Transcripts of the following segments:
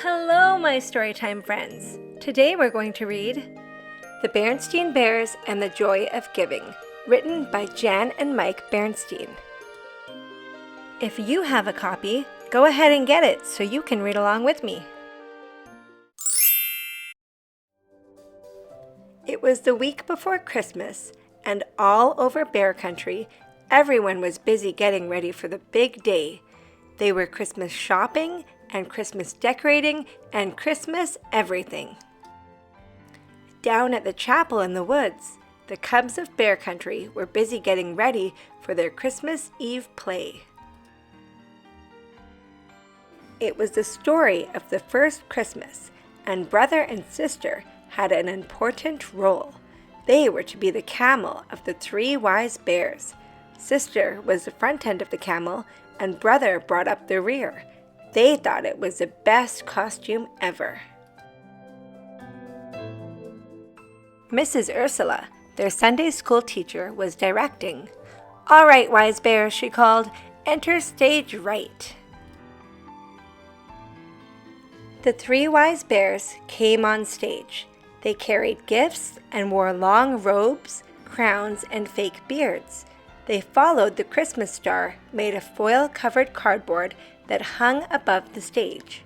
Hello, my Storytime friends! Today we're going to read The Berenstain Bears and the Joy of Giving, written by Jan and Mike Berenstain. If you have a copy, go ahead and get it so you can read along with me. It was the week before Christmas, and all over Bear Country, everyone was busy getting ready for the big day. They were Christmas shopping and Christmas decorating and Christmas everything. Down at the chapel in the woods, the cubs of Bear Country were busy getting ready for their Christmas Eve play. It was the story of the first Christmas, and brother and sister had an important role. They were to be the camel of the three wise bears. Sister was the front end of the camel, and brother brought up the rear. They thought it was the best costume ever. Mrs. Ursula, their Sunday school teacher, was directing. "All right, wise bears," she called, "enter stage right." The three wise bears came on stage. They carried gifts and wore long robes, crowns, and fake beards. They followed the Christmas star made of foil-covered cardboard that hung above the stage.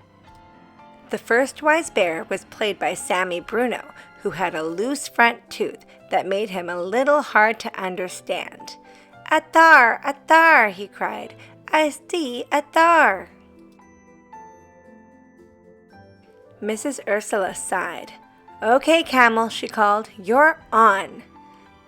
The first wise bear was played by Sammy Bruno, who had a loose front tooth that made him a little hard to understand. "Atar, atar," he cried. "I see atar." Mrs. Ursula sighed. "Okay, camel," she called, "you're on."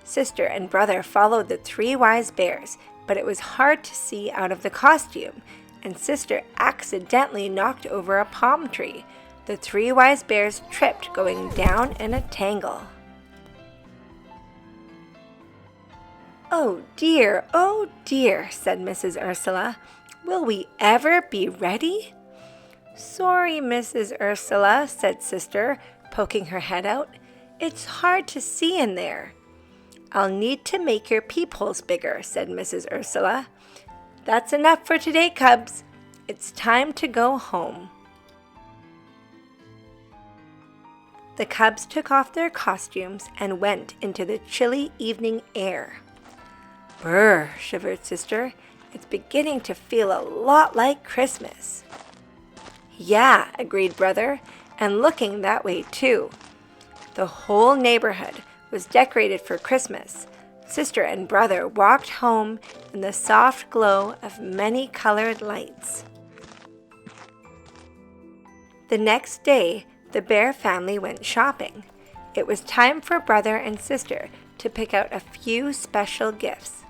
Sister and brother followed the three wise bears, but it was hard to see out of the costume, and sister accidentally knocked over a palm tree. The three wise bears tripped, going down in a tangle. "Oh dear, said Mrs. Ursula. "Will we ever be ready?" "Sorry, Mrs. Ursula," said sister, poking her head out. "It's hard to see in there." "I'll need to make your peepholes bigger," said Mrs. Ursula. "That's enough for today, cubs. It's time to go home." The cubs took off their costumes and went into the chilly evening air. "Brr," shivered sister. "It's beginning to feel a lot like Christmas." "Yeah," agreed brother, "and looking that way too." The whole neighborhood was decorated for Christmas. Sister and brother walked home in the soft glow of many colored lights. The next day, the bear family went shopping. It was time for brother and sister to pick out a few special gifts.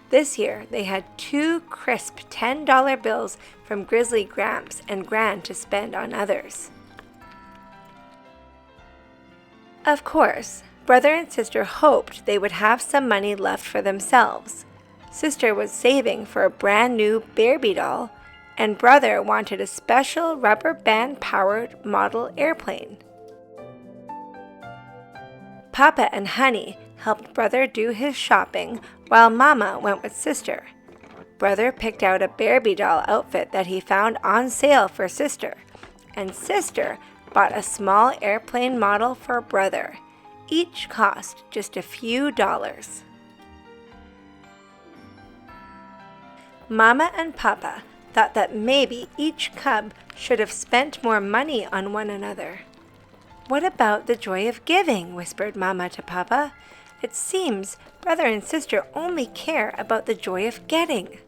This year, they had 2 crisp $10 bills from Grizzly Gramps and Gran to spend on others. Of course, brother and sister hoped they would have some money left for themselves. Sister was saving for a brand new Barbie doll, and brother wanted a special rubber band-powered model airplane. Papa and Honey helped brother do his shopping while Mama went with sister. Brother picked out a Barbie doll outfit that he found on sale for sister, and sister bought a small airplane model for brother. Each cost just a few dollars. Mama and Papa thought that maybe each cub should have spent more money on one another. "What about the joy of giving?" whispered Mama to Papa. "It seems brother and sister only care about the joy of getting."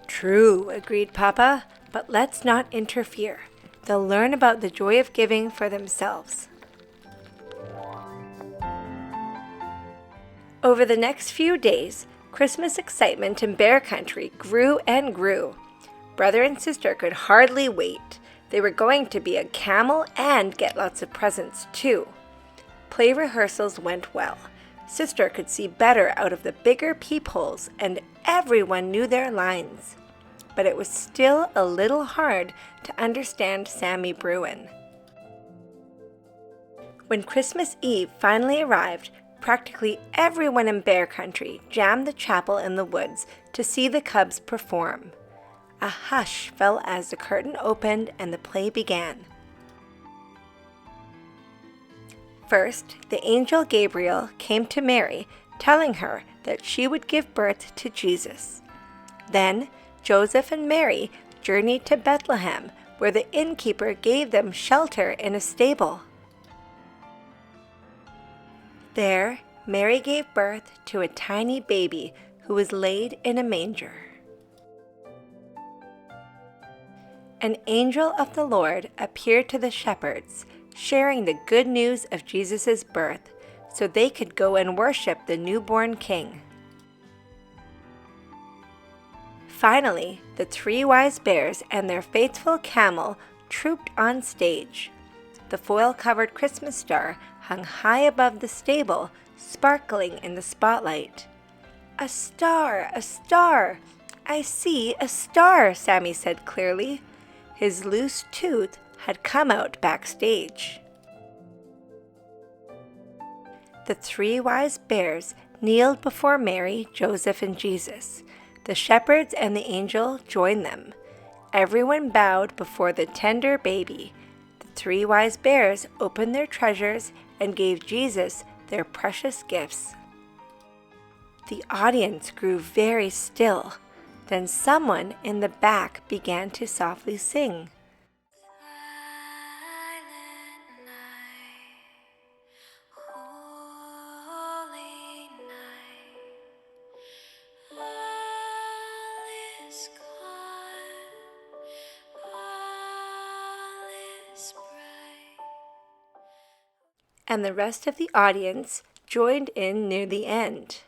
"True," agreed Papa, "but let's not interfere. They'll learn about the joy of giving for themselves." Over the next few days, Christmas excitement in Bear Country grew and grew. Brother and sister could hardly wait. They were going to be a camel and get lots of presents too. Play rehearsals went well. Sister could see better out of the bigger peepholes, and everyone knew their lines. But it was still a little hard to understand Sammy Bruin. When Christmas Eve finally arrived, practically everyone in Bear Country jammed the chapel in the woods to see the cubs perform. A hush fell as the curtain opened and the play began. First, the angel Gabriel came to Mary, telling her that she would give birth to Jesus. Then, Joseph and Mary journeyed to Bethlehem, where the innkeeper gave them shelter in a stable. There, Mary gave birth to a tiny baby who was laid in a manger. An angel of the Lord appeared to the shepherds, sharing the good news of Jesus' birth, so they could go and worship the newborn king. Finally, the 3 wise bears and their faithful camel trooped on stage. The foil-covered Christmas star hung high above the stable, sparkling in the spotlight. "A star! A star! I see a star," Sammy said clearly. His loose tooth had come out backstage. The 3 wise bears kneeled before Mary, Joseph, and Jesus. The shepherds and the angel joined them. Everyone bowed before the tender baby. The 3 wise bears opened their treasures and gave Jesus their precious gifts. The audience grew very still. Then someone in the back began to softly sing. Silent night, holy night, all is gone, all is bright. And the rest of the audience joined in near the end.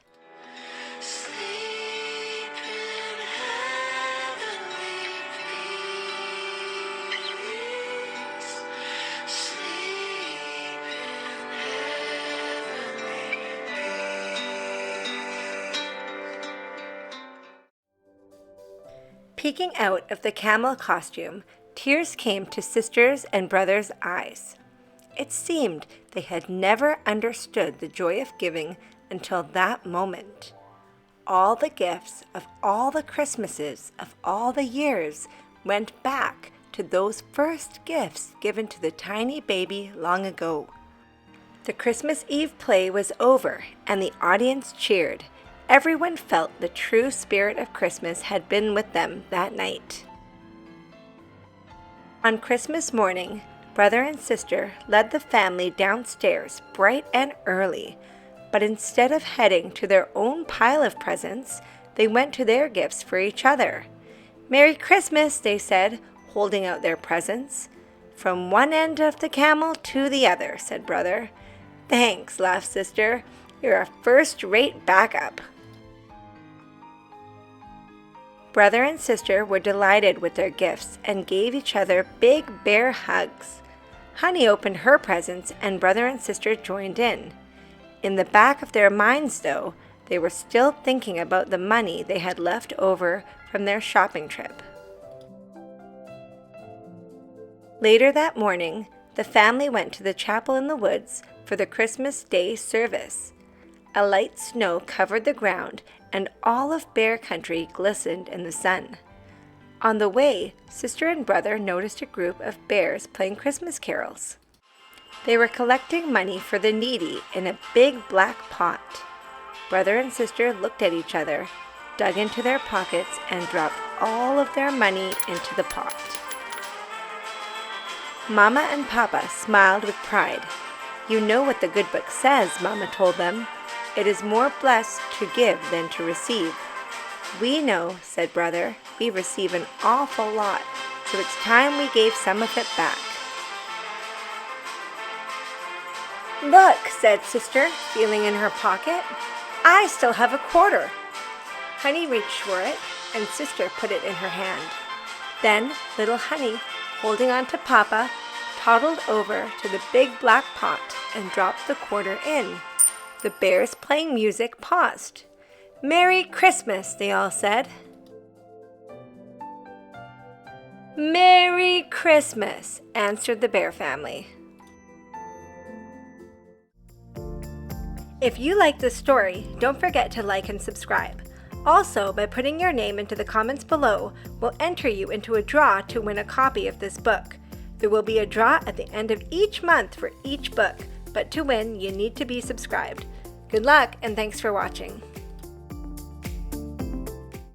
Peeking out of the camel costume, tears came to sisters' and brothers' eyes. It seemed they had never understood the joy of giving until that moment. All the gifts of all the Christmases of all the years went back to those first gifts given to the tiny baby long ago. The Christmas Eve play was over and the audience cheered. Everyone felt the true spirit of Christmas had been with them that night. On Christmas morning, brother and sister led the family downstairs bright and early, but instead of heading to their own pile of presents, they went to their gifts for each other. "Merry Christmas," they said, holding out their presents. "From one end of the camel to the other," said brother. "Thanks," laughed sister. "You're a first-rate backup." Brother and sister were delighted with their gifts and gave each other big bear hugs. Honey opened her presents and brother and sister joined in. In the back of their minds, though, they were still thinking about the money they had left over from their shopping trip. Later that morning, the family went to the chapel in the woods for the Christmas Day service. A light snow covered the ground, and all of Bear Country glistened in the sun. On the way, sister and brother noticed a group of bears playing Christmas carols. They were collecting money for the needy in a big black pot. Brother and sister looked at each other, dug into their pockets, and dropped all of their money into the pot. Mama and Papa smiled with pride. "You know what the good book says," Mama told them. "It is more blessed to give than to receive." "We know," said brother. "We receive an awful lot, so it's time we gave some of it back." "Look," said sister, feeling in her pocket. "I still have a quarter." Honey reached for it, and sister put it in her hand. Then little Honey, holding on to Papa, toddled over to the big black pot and dropped the quarter in. The bears playing music paused. "Merry Christmas," they all said. "Merry Christmas," answered the bear family. If you like this story, don't forget to like and subscribe. Also, by putting your name into the comments below, we'll enter you into a draw to win a copy of this book. There will be a draw at the end of each month for each book, but to win, you need to be subscribed. Good luck, and thanks for watching.